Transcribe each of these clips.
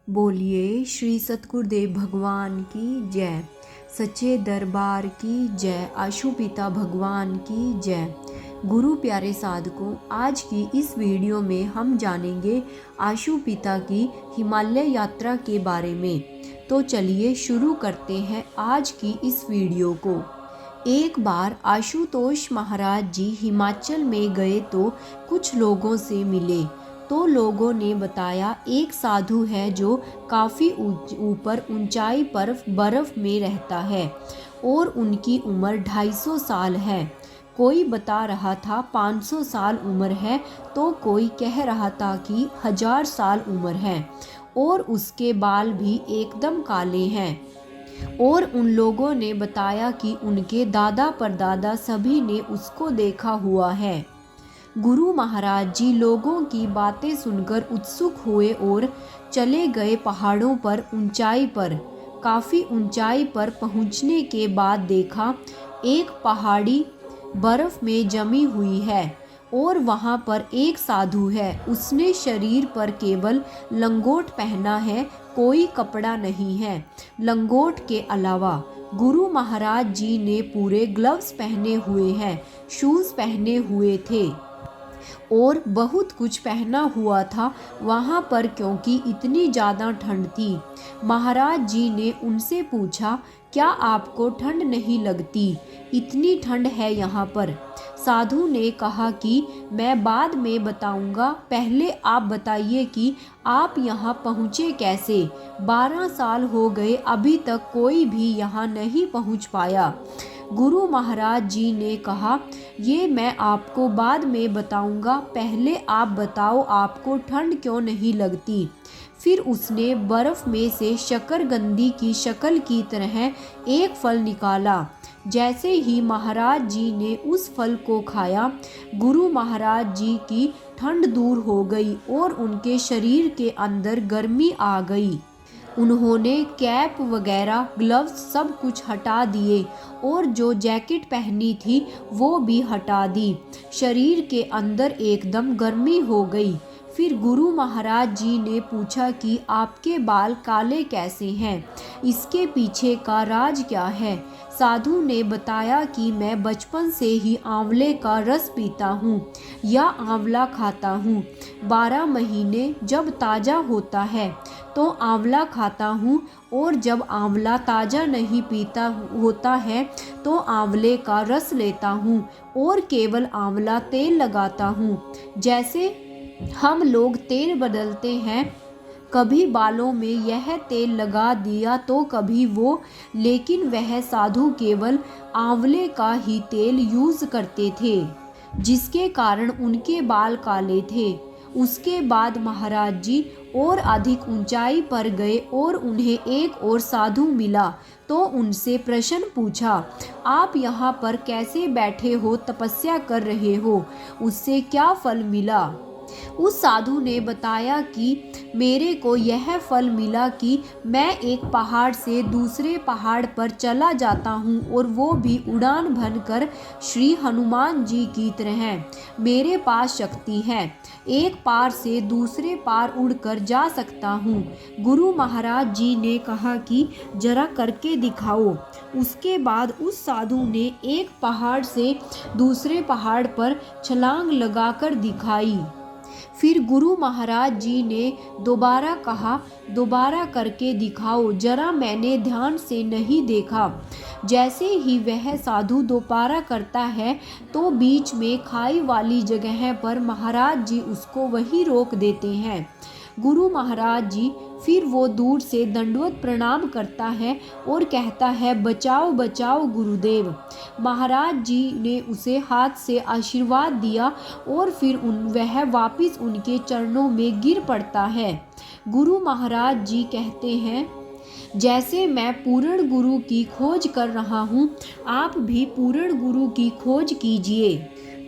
बोलिए श्री सतगुरुदेव भगवान की जय। सच्चे दरबार की जय। आशुपिता भगवान की जय। गुरु प्यारे साधकों, आज की इस वीडियो में हम जानेंगे आशुपिता की हिमालय यात्रा के बारे में। तो चलिए शुरू करते हैं आज की इस वीडियो को। एक बार आशुतोष महाराज जी हिमाचल में गए तो कुछ लोगों से मिले तो लोगों ने बताया एक साधु है जो काफ़ी ऊपर ऊंचाई पर बर्फ में रहता है और उनकी उम्र 250 साल है। कोई बता रहा था 500 साल उम्र है तो कोई कह रहा था कि 1000 साल उम्र है और उसके बाल भी एकदम काले हैं। और उन लोगों ने बताया कि उनके दादा परदादा सभी ने उसको देखा हुआ है। गुरु महाराज जी लोगों की बातें सुनकर उत्सुक हुए और चले गए पहाड़ों पर ऊंचाई पर। काफ़ी ऊंचाई पर पहुंचने के बाद देखा एक पहाड़ी बर्फ में जमी हुई है और वहां पर एक साधु है। उसने शरीर पर केवल लंगोट पहना है, कोई कपड़ा नहीं है। लंगोट के अलावा गुरु महाराज जी ने पूरे ग्लव्स पहने हुए हैं, शूज़ पहने हुए थे और बहुत कुछ पहना हुआ था वहाँ पर, क्योंकि इतनी ज़्यादा ठंड थी। महाराज जी ने उनसे पूछा, क्या आपको ठंड नहीं लगती? इतनी ठंड है यहाँ पर। साधु ने कहा कि मैं बाद में बताऊंगा, पहले आप बताइए कि आप यहाँ पहुँचे कैसे? 12 साल हो गए, अभी तक कोई भी यहाँ नहीं पहुँच पाया। गुरु महाराज जी ने कहा, ये मैं आपको बाद में बताऊंगा, पहले आप बताओ आपको ठंड क्यों नहीं लगती? फिर उसने बर्फ में से शकरकंदी की शक्ल की तरह एक फल निकाला। जैसे ही महाराज जी ने उस फल को खाया, गुरु महाराज जी की ठंड दूर हो गई और उनके शरीर के अंदर गर्मी आ गई। उन्होंने कैप वगैरह ग्लव्स सब कुछ हटा दिए और जो जैकेट पहनी थी वो भी हटा दी। शरीर के अंदर एकदम गर्मी हो गई। फिर गुरु महाराज जी ने पूछा कि आपके बाल काले कैसे हैं? इसके पीछे का राज क्या है? साधु ने बताया कि मैं बचपन से ही आंवले का रस पीता हूँ या आंवला खाता हूँ। 12 महीने जब ताज़ा होता है तो आंवला खाता हूँ और जब आंवला ताज़ा नहीं पीता होता है तो आंवले का रस लेता हूँ और केवल आंवला तेल लगाता हूँ। जैसे हम लोग तेल बदलते हैं, कभी बालों में यह तेल लगा दिया तो कभी वो, लेकिन वह साधु केवल आंवले का ही तेल यूज़ करते थे, जिसके कारण उनके बाल काले थे। उसके बाद महाराज जी और अधिक ऊंचाई पर गए और उन्हें एक और साधु मिला तो उनसे प्रश्न पूछा, आप यहाँ पर कैसे बैठे हो, तपस्या कर रहे हो, उससे क्या फल मिला? उस साधु ने बताया कि मेरे को यह फल मिला कि मैं एक पहाड़ से दूसरे पहाड़ पर चला जाता हूँ और वो भी उड़ान भरकर, श्री हनुमान जी की तरह। मेरे पास शक्ति है, एक पार से दूसरे पार उड़कर जा सकता हूँ। गुरु महाराज जी ने कहा कि जरा करके दिखाओ। उसके बाद उस साधु ने एक पहाड़ से दूसरे पहाड़ पर छलांग लगाकर दिखाई। फिर गुरु महाराज जी ने दोबारा कहा, दोबारा करके दिखाओ जरा, मैंने ध्यान से नहीं देखा। जैसे ही वह साधु दोबारा करता है तो बीच में खाई वाली जगह पर महाराज जी उसको वहीं रोक देते हैं। गुरु महाराज जी फिर वो दूर से दंडवत प्रणाम करता है और कहता है, बचाओ बचाओ गुरुदेव। महाराज जी ने उसे हाथ से आशीर्वाद दिया और फिर वह वापस उनके चरणों में गिर पड़ता है। गुरु महाराज जी कहते हैं, जैसे मैं पूर्ण गुरु की खोज कर रहा हूँ, आप भी पूर्ण गुरु की खोज कीजिए।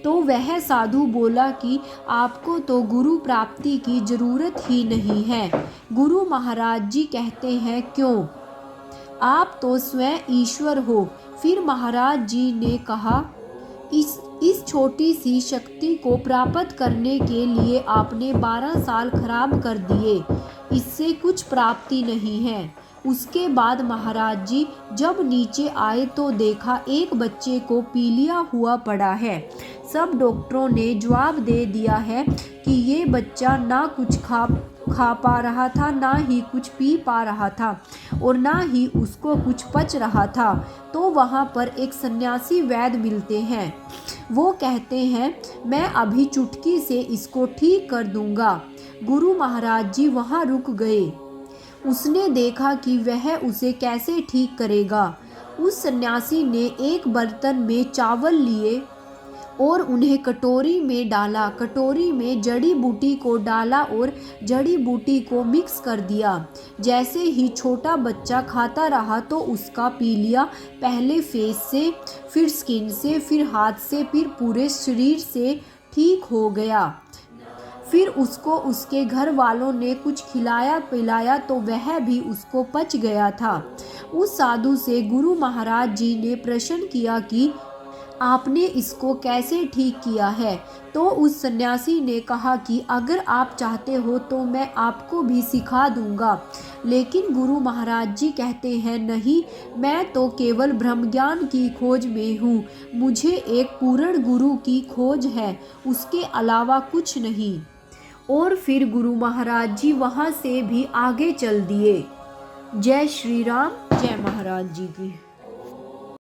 तो वह साधु बोला कि आपको तो गुरु प्राप्ति की जरूरत ही नहीं है। गुरु महाराज जी कहते हैं, क्यों? आप तो स्वयं ईश्वर हो। फिर महाराज जी ने कहा, इस छोटी सी शक्ति को प्राप्त करने के लिए आपने 12 साल खराब कर दिए। इससे कुछ प्राप्ति नहीं है। उसके बाद महाराज जी जब नीचे आए तो देखा एक बच्चे को पीलिया हुआ पड़ा है। सब डॉक्टरों ने जवाब दे दिया है कि ये बच्चा ना कुछ खा पा रहा था, ना ही कुछ पी पा रहा था और ना ही उसको कुछ पच रहा था। तो वहाँ पर एक सन्यासी वैद्य मिलते हैं। वो कहते हैं मैं अभी चुटकी से इसको ठीक कर दूंगा। गुरु महाराज जी वहाँ रुक गए। उसने देखा कि वह उसे कैसे ठीक करेगा। उस सन्यासी ने एक बर्तन में चावल लिए और उन्हें कटोरी में डाला। कटोरी में जड़ी बूटी को डाला और जड़ी बूटी को मिक्स कर दिया। जैसे ही छोटा बच्चा खाता रहा तो उसका पीलिया पहले फेस से, फिर स्किन से, फिर हाथ से, फिर पूरे शरीर से ठीक हो गया। फिर उसको उसके घर वालों ने कुछ खिलाया पिलाया तो वह भी उसको पच गया था। उस साधु से गुरु महाराज जी ने प्रश्न किया कि आपने इसको कैसे ठीक किया है। तो उस सन्यासी ने कहा कि अगर आप चाहते हो तो मैं आपको भी सिखा दूंगा। लेकिन गुरु महाराज जी कहते हैं नहीं, मैं तो केवल ब्रह्म ज्ञान की खोज में हूँ। मुझे एक पूर्ण गुरु की खोज है, उसके अलावा कुछ नहीं। और फिर गुरु महाराज जी वहाँ से भी आगे चल दिए। जय श्री राम, जय महाराज जी की।